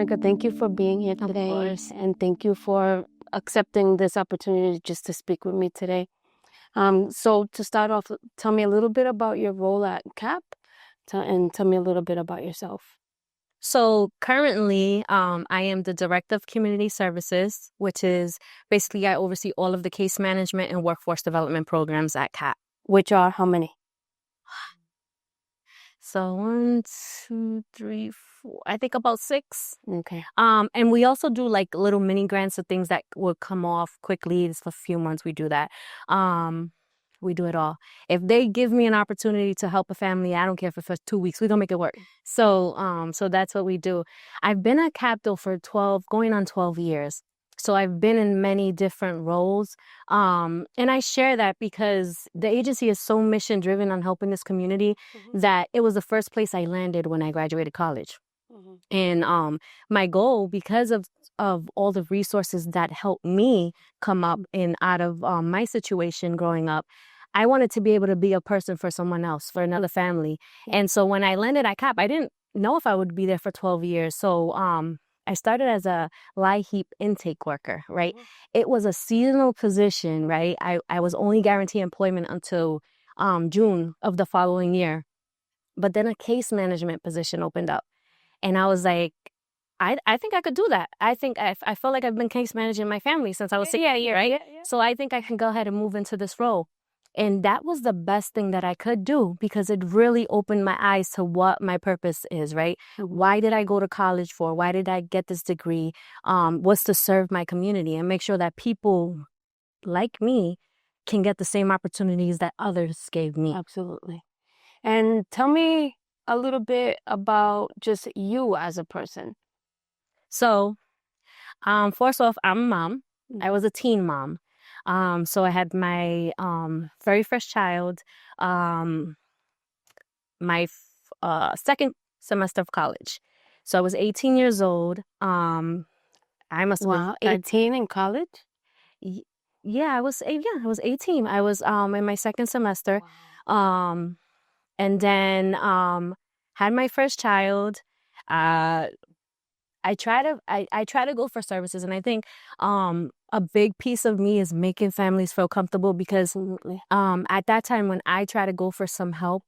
Veronica, thank you for being here today. And thank you for accepting this opportunity just to speak with me today. So to start off, tell me a little bit about your role at CAPP and tell me a little bit about yourself. So currently, I am the Director of Community Services, which is basically I oversee all of the case management and workforce development programs at CAPP. Which are how many? So 1, 2, 3, 4, I think about 6. Okay. And we also do like little mini grants of things that will come off quickly. It's for a few months we do that. We do it all. If they give me an opportunity to help a family, I don't care if it's for 2 weeks, we're gonna make it work. So that's what we do. I've been at CAPP though for going on 12 years. So I've been in many different roles. And I share that because the agency is so mission driven on helping this community that it was the first place I landed when I graduated college. And my goal, because of all the resources that helped me come up and out of my situation growing up, I wanted to be able to be a person for someone else, for another family. And so when I landed at CAPP, I didn't know if I would be there for 12 years. So I started as a LIHEAP intake worker, right? It was a seasonal position, right? I was only guaranteed employment until June of the following year. But then a case management position opened up. And I was like, I think I could do that. I feel like I've been case managing my family since I was 6 years, right? Yeah. So I think I can go ahead and move into this role. And that was the best thing that I could do because it really opened my eyes to what my purpose is, right? Why did I go to college for? Why did I get this degree? Was to serve my community and make sure that people like me can get the same opportunities that others gave me. Absolutely. And tell me a little bit about just you as a person. So, first off, I'm a mom. I was a teen mom. So I had my very first child, my second semester of college. So I was 18 years old. I must have been 18 in college? Yeah, I was 18. I was in my second semester. Wow. And then had my first child. I try to go for services, and I think a big piece of me is making families feel comfortable because at that time when I tried to go for some help,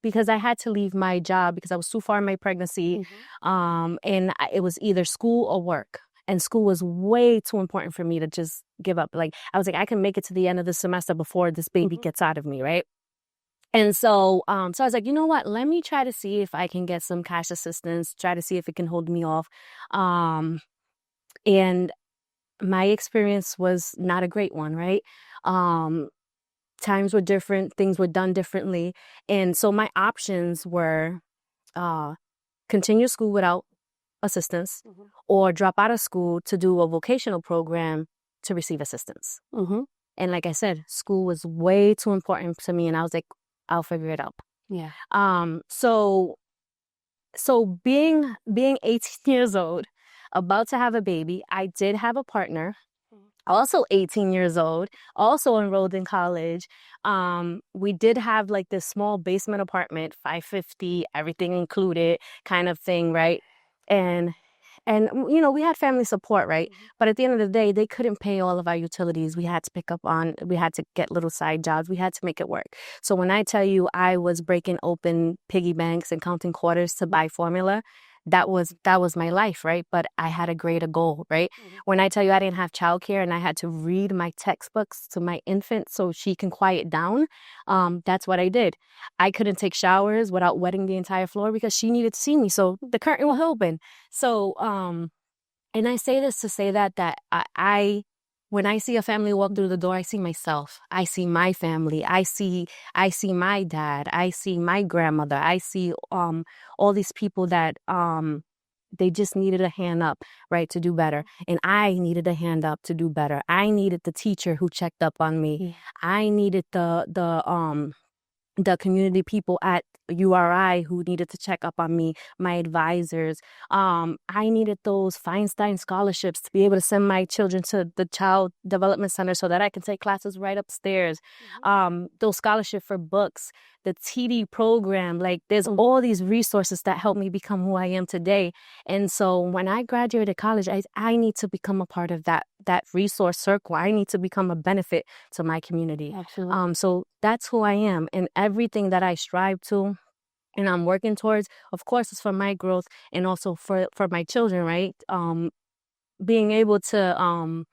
because I had to leave my job because I was too far in my pregnancy, and it was either school or work. And school was way too important for me to just give up. Like I was like, I can make it to the end of the semester before this baby gets out of me, right? And so I was like, you know what? Let me try to see if I can get some cash assistance, try to see if it can hold me off. And my experience was not a great one, right? Times were different, things were done differently. And so my options were continue school without assistance or drop out of school to do a vocational program to receive assistance. And like I said, school was way too important to me. And I was like, I'll figure it out. Yeah. So being 18 years old, about to have a baby, I did have a partner, also 18 years old, also enrolled in college. We did have like this small basement apartment, $550, everything included kind of thing, right? And you know, we had family support, right? But at the end of the day, they couldn't pay all of our utilities. We had to get little side jobs. We had to make it work. So when I tell you I was breaking open piggy banks and counting quarters to buy formula, that was my life, right? But I had a greater goal, right? When I tell you I didn't have childcare and I had to read my textbooks to my infant so she can quiet down, that's what I did. I couldn't take showers without wetting the entire floor because she needed to see me. So the curtain was open. So, and I say this to say that when I see a family walk through the door, I see myself. I see my family. I see my dad. I see my grandmother. I see all these people that they just needed a hand up, right, to do better. And I needed a hand up to do better. I needed the teacher who checked up on me. I needed the community people at URI who needed to check up on me, my advisors. I needed those Feinstein scholarships to be able to send my children to the Child Development Center so that I can take classes right upstairs. Those scholarships for books, the TD program, like there's all these resources that help me become who I am today. And so when I graduated college, I need to become a part of that resource circle. I need to become a benefit to my community. Absolutely. So that's who I am, and everything that I strive to and I'm working towards, of course, is for my growth and also for my children, right? Being able to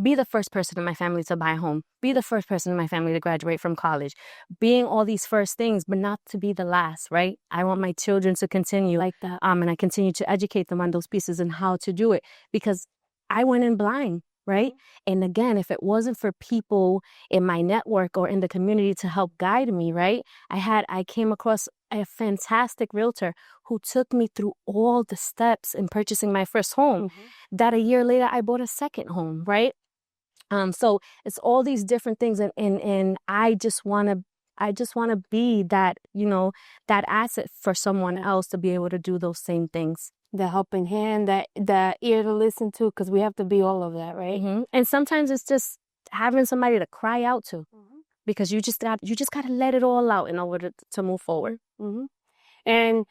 be the first person in my family to buy a home, be the first person in my family to graduate from college, being all these first things, but not to be the last, right? I want my children to continue like that. And I continue to educate them on those pieces and how to do it, because I went in blind, right? And again, if it wasn't for people in my network or in the community to help guide me, right? I came across a fantastic realtor who took me through all the steps in purchasing my first home, that a year later I bought a second home, right? So it's all these different things, and I just want to be that, that asset for someone else to be able to do those same things. The helping hand, that ear to listen to, because we have to be all of that, right? And sometimes it's just having somebody to cry out to, because you just got to let it all out in order to move forward. And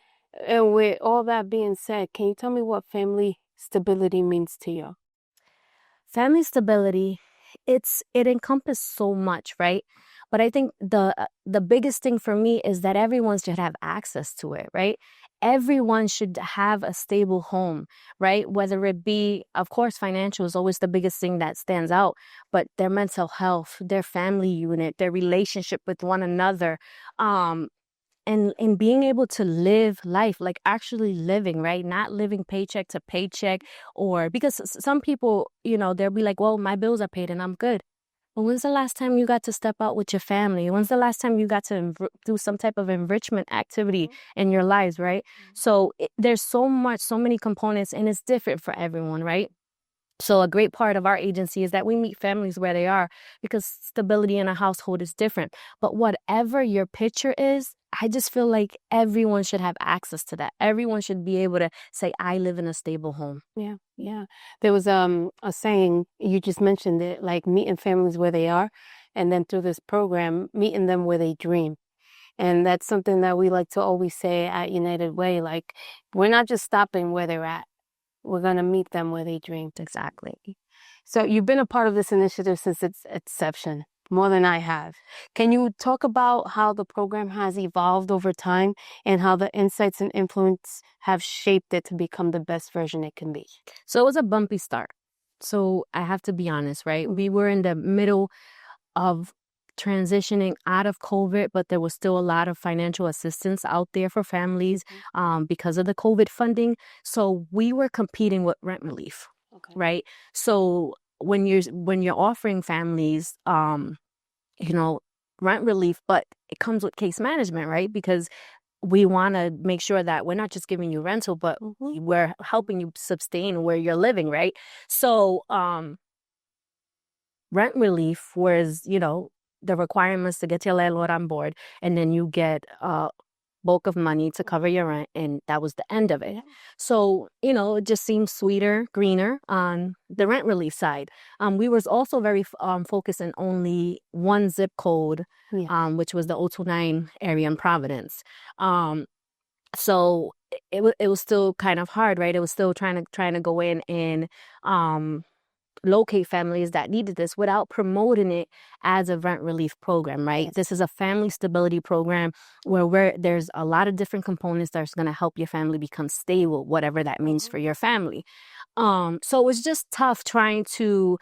with all that being said, can you tell me what family stability means to you? Family stability, it encompasses so much, right? But I think the biggest thing for me is that everyone should have access to it, right? Everyone should have a stable home, right? Whether it be, of course, financial is always the biggest thing that stands out, but their mental health, their family unit, their relationship with one another, and being able to live life, like actually living, right? Not living paycheck to paycheck, or because some people, they'll be like, well, my bills are paid and I'm good. But when's the last time you got to step out with your family? When's the last time you got to do some type of enrichment activity in your lives, right? So there's so many components, and it's different for everyone, right? So a great part of our agency is that we meet families where they are, because stability in a household is different. But whatever your picture is, I just feel like everyone should have access to that. Everyone should be able to say, I live in a stable home. Yeah. There was a saying, you just mentioned it, like meeting families where they are, and then through this program, meeting them where they dream. And that's something that we like to always say at United Way, like, we're not just stopping where they're at. We're going to meet them where they dreamed. Exactly. So you've been a part of this initiative since its inception, more than I have. Can you talk about how the program has evolved over time and how the insights and influence have shaped it to become the best version it can be? So it was a bumpy start. So I have to be honest, right? We were in the middle of transitioning out of COVID, but there was still a lot of financial assistance out there for families because of the COVID funding. So we were competing with rent relief, right? So when you're offering families, rent relief, but it comes with case management, right? Because we want to make sure that we're not just giving you rental, but we're helping you sustain where you're living, right? So rent relief was, the requirements to get your landlord on board, and then you get a bulk of money to cover your rent, and that was the end of it. So, it just seems sweeter, greener on the rent relief side. We was also very focused on only one zip code, which was the 029 area in Providence. So it was still kind of hard, right? It was still trying to go in and locate families that needed this without promoting it as a rent relief program, right? This is a family stability program where there's a lot of different components that's going to help your family become stable, whatever that means for your family. So it was just tough trying to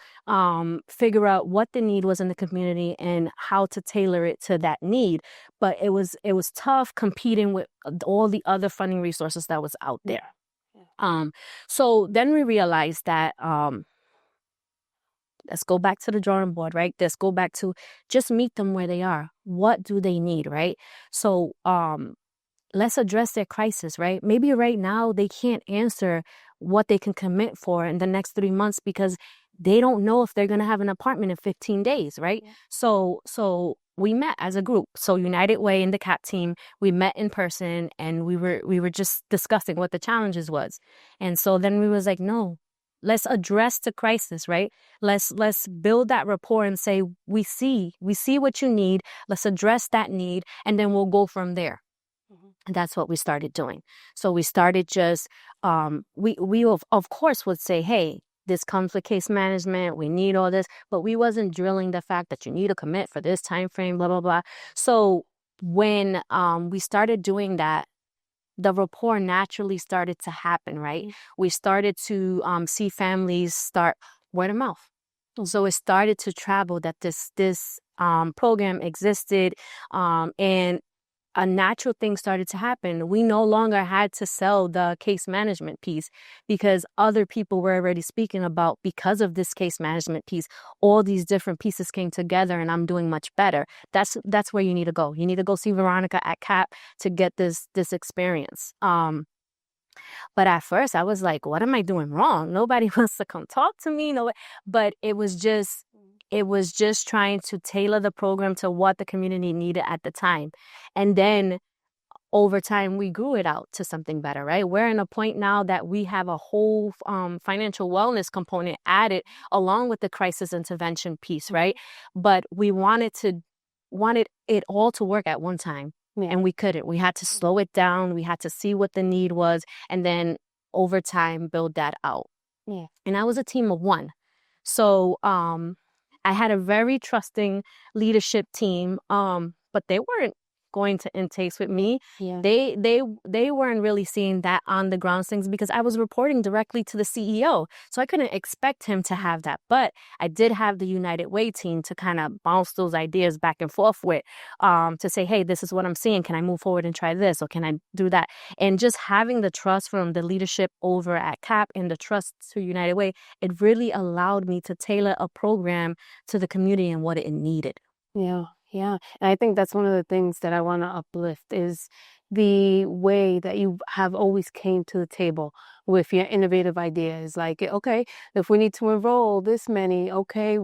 figure out what the need was in the community and how to tailor it to that need. But it was tough competing with all the other funding resources that was out there. So then we realized that let's go back to the drawing board, right? Let's go back to just meet them where they are. What do they need, right? So let's address their crisis, right? Maybe right now they can't answer what they can commit for in the next 3 months because they don't know if they're going to have an apartment in 15 days, right? So we met as a group. So United Way and the CAPP team, we met in person, and we were just discussing what the challenges was. And so then we was like, no, let's address the crisis, right? Let's build that rapport and say, we see what you need. Let's address that need, and then we'll go from there. And that's what we started doing. So we started just, we of course would say, hey, this comes with case management. We need all this, but we wasn't drilling the fact that you need to commit for this time frame, blah, blah, blah. So when we started doing that, the rapport naturally started to happen, right? We started to see families start word of mouth. So it started to travel that this program existed, and a natural thing started to happen. We no longer had to sell the case management piece because other people were already speaking about, because of this case management piece, all these different pieces came together and I'm doing much better. That's where you need to go. You need to go see Veronica at CAPP to get this experience. But at first I was like, what am I doing wrong? Nobody wants to come talk to me. No, but it was just trying to tailor the program to what the community needed at the time. And then over time, we grew it out to something better, right? We're in a point now that we have a whole financial wellness component added along with the crisis intervention piece, right? But we wanted it all to work at one time. Yeah. And we couldn't. We had to slow it down. We had to see what the need was, and then over time build that out. Yeah. And I was a team of one. So I had a very trusting leadership team, but they weren't going to interface with me. Yeah. They weren't really seeing that on the ground things because I was reporting directly to the CEO. So I couldn't expect him to have that. But I did have the United Way team to kind of bounce those ideas back and forth with, to say, hey, this is what I'm seeing. Can I move forward and try this? Or can I do that? And just having the trust from the leadership over at CAPP and the trust to United Way, it really allowed me to tailor a program to the community and what it needed. Yeah. Yeah. And I think that's one of the things that I want to uplift is the way that you have always came to the table with your innovative ideas. Like, okay, if we need to enroll this many, okay,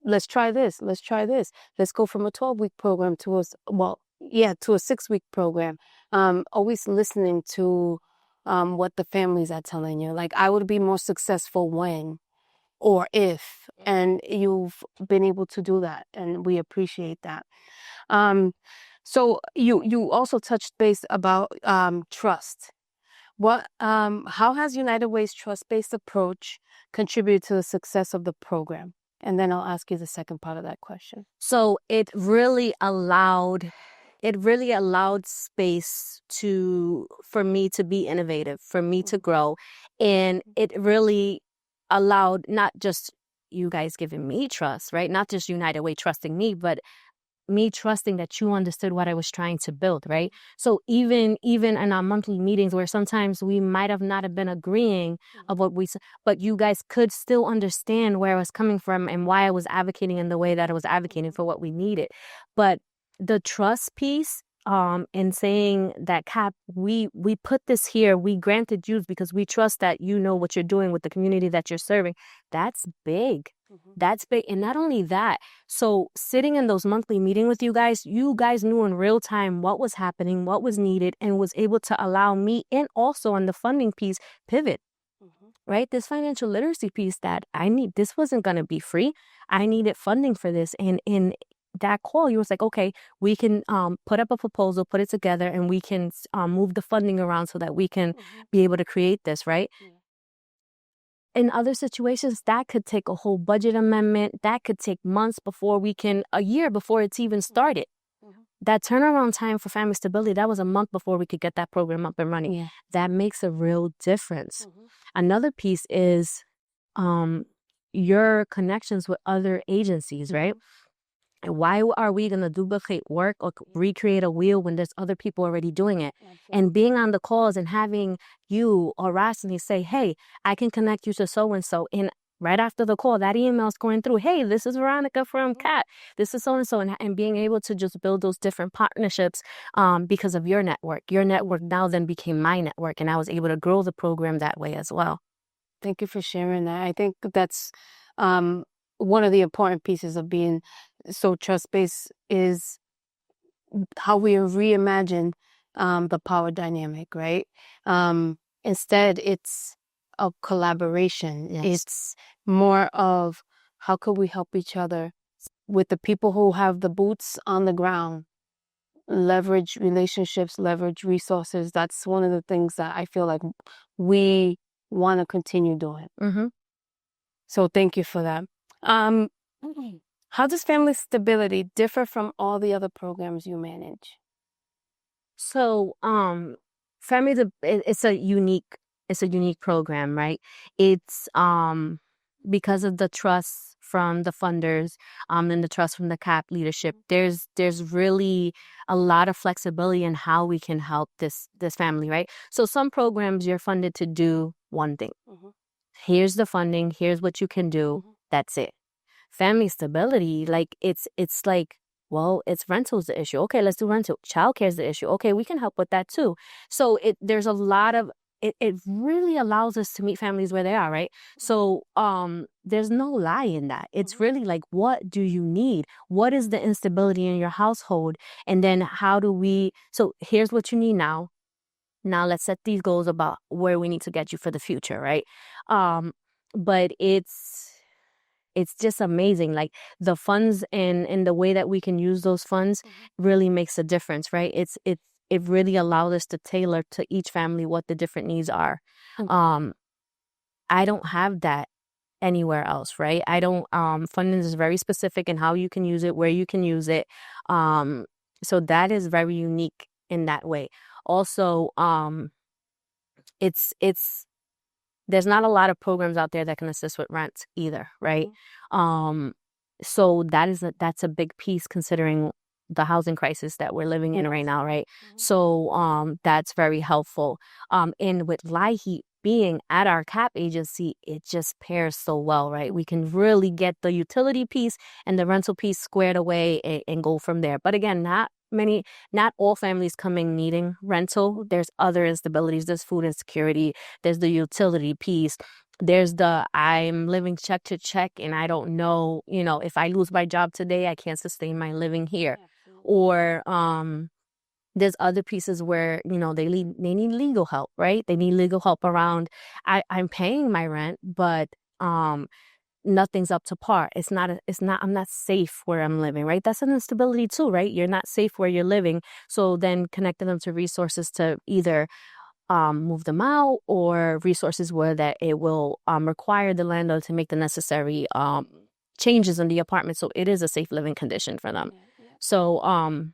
let's try this. Let's try this. Let's go from a 12-week program to a 6-week program. Always listening to what the families are telling you. Like, I would be more successful when or if, and you've been able to do that, and we appreciate that. So you also touched base about trust. How has United Way's trust-based approach contributed to the success of the program? And then I'll ask you the second part of that question. So it really allowed space for me to be innovative, for me to grow, and it really allowed not just you guys giving me trust, right? Not just United Way trusting me, but me trusting that you understood what I was trying to build, right? So even in our monthly meetings where sometimes we might have not have been agreeing of what but you guys could still understand where I was coming from and why I was advocating in the way that I was advocating for what we needed. But the trust piece, and saying that CAPP, we put this here, we granted use because we trust that you know what you're doing with the community that you're serving. That's big. That's big. And not only that, so sitting in those monthly meetings with you guys knew in real time what was happening, what was needed, and was able to allow me, and also on the funding piece, pivot. Right? This financial literacy piece that I need, this wasn't going to be free. I needed funding for this. And in that call, you was like, okay, we can put up a proposal, put it together, and we can move the funding around so that we can be able to create this, right? In other situations, that could take a whole budget amendment. That could take months a year before it's even started. That turnaround time for family stability, that was a month before we could get that program up and running. Yeah. That makes a real difference. Another piece is your connections with other agencies, right? Why are we going to duplicate work or recreate a wheel when there's other people already doing it? Absolutely. And being on the calls and having you or Rosny say, hey, I can connect you to so-and-so. And right after the call, that email's going through, hey, this is Veronica from CAPP. This is so-and-so. And being able to just build those different partnerships because of your network. Your network now then became my network. And I was able to grow the program that way as well. Thank you for sharing that. I think that's one of the important pieces of being So trust-based is how we reimagine the power dynamic, right? Instead, it's a collaboration. Yes. It's more of how could we help each other with the people who have the boots on the ground, leverage relationships, leverage resources. That's one of the things that I feel like we want to continue doing. Mm-hmm. So thank you for that. How does family stability differ from all the other programs you manage? So, it's a unique program, right? It's because of the trust from the funders, and the trust from the CAPP leadership. There's really a lot of flexibility in how we can help this family, right? So some programs you're funded to do one thing. Mm-hmm. Here's the funding. Here's what you can do. Mm-hmm. That's it. Family stability, like it's like, well, it's rental's the issue. Okay, let's do rental. Childcare is the issue. Okay, we can help with that too. So there's a lot of it really allows us to meet families where they are, right? So there's no lie in that. It's really like, what do you need? What is the instability in your household? And then how do we, so here's what you need now. Now let's set these goals about where we need to get you for the future, right? But it's just amazing. Like the funds and the way that we can use those funds really makes a difference, right? It really allows us to tailor to each family what the different needs are. I don't have that anywhere else, right? I don't, funding is very specific in how you can use it, where you can use it. So that is very unique in that way. Also, it's there's not a lot of programs out there that can assist with rent either, right? So that's a big piece considering the housing crisis that we're living in right now, right? So that's very helpful. And with LIHEAP being at our CAPP agency, it just pairs so well, right? We can really get the utility piece and the rental piece squared away and go from there. But again, not all families coming needing rental. There's other instabilities. There's food insecurity. There's the utility piece. There's the I'm living check to check and I don't know, if I lose my job today, I can't sustain my living here. Or there's other pieces where, they need legal help, right? They need legal help around I'm paying my rent, but nothing's up to par. I'm not safe where I'm living, right? That's an instability too, right? You're not safe where you're living. So then connecting them to resources to either move them out or resources where that it will require the landlord to make the necessary changes in the apartment. So it is a safe living condition for them. So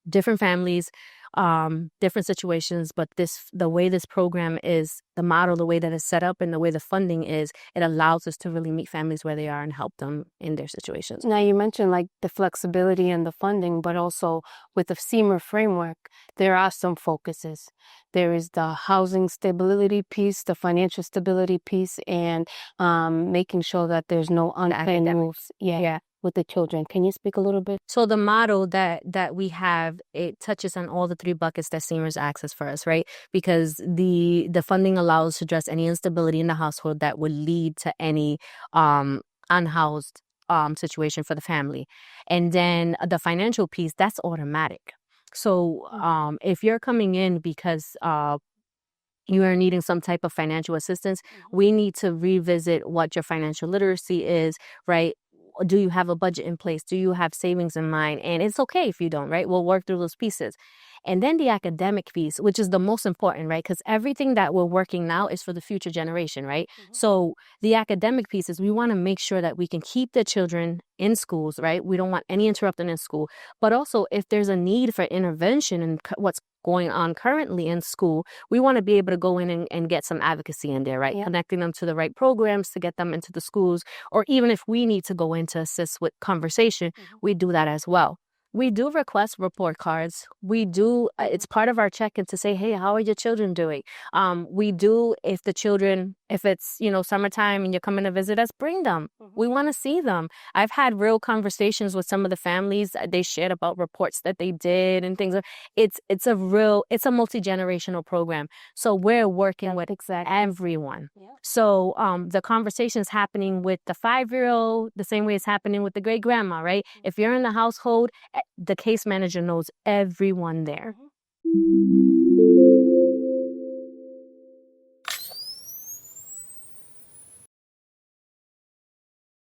different families, different situations, but the way this program is, the model, the way that it's set up and the way the funding is, it allows us to really meet families where they are and help them in their situations. Now you mentioned like the flexibility and the funding, but also with the Siemer framework, there are some focuses. There is the housing stability piece, the financial stability piece, and making sure that there's no unplanned moves. Yeah. With the children. Can you speak a little bit? So the model that we have, it touches on all the three buckets that Siemer's access for us, right? Because the funding allows to address any instability in the household that would lead to any unhoused situation for the family. And then the financial piece, that's automatic. So if you're coming in because you are needing some type of financial assistance, we need to revisit what your financial literacy is, right? Do you have a budget in place? Do you have savings in mind? And it's okay if you don't, right? We'll work through those pieces. And then the academic piece, which is the most important, right? Because everything that we're working now is for the future generation, right? So the academic piece is we want to make sure that we can keep the children in schools, right? We don't want any interruption in school. But also if there's a need for intervention in what's going on currently in school, we want to be able to go in and get some advocacy in there, right? Connecting them to the right programs to get them into the schools, or even if we need to go in to assist with conversation, we do that as well. We do request report cards. We do, it's part of our check-in to say, hey, how are your children doing? We do, if the children, If it's, summertime and you're coming to visit us, bring them. We want to see them. I've had real conversations with some of the families. They shared about reports that they did and things. It's a multi-generational program. So we're working with everyone. Yeah. So the conversation is happening with the 5-year-old the same way it's happening with the great grandma, right? If you're in the household, the case manager knows everyone there.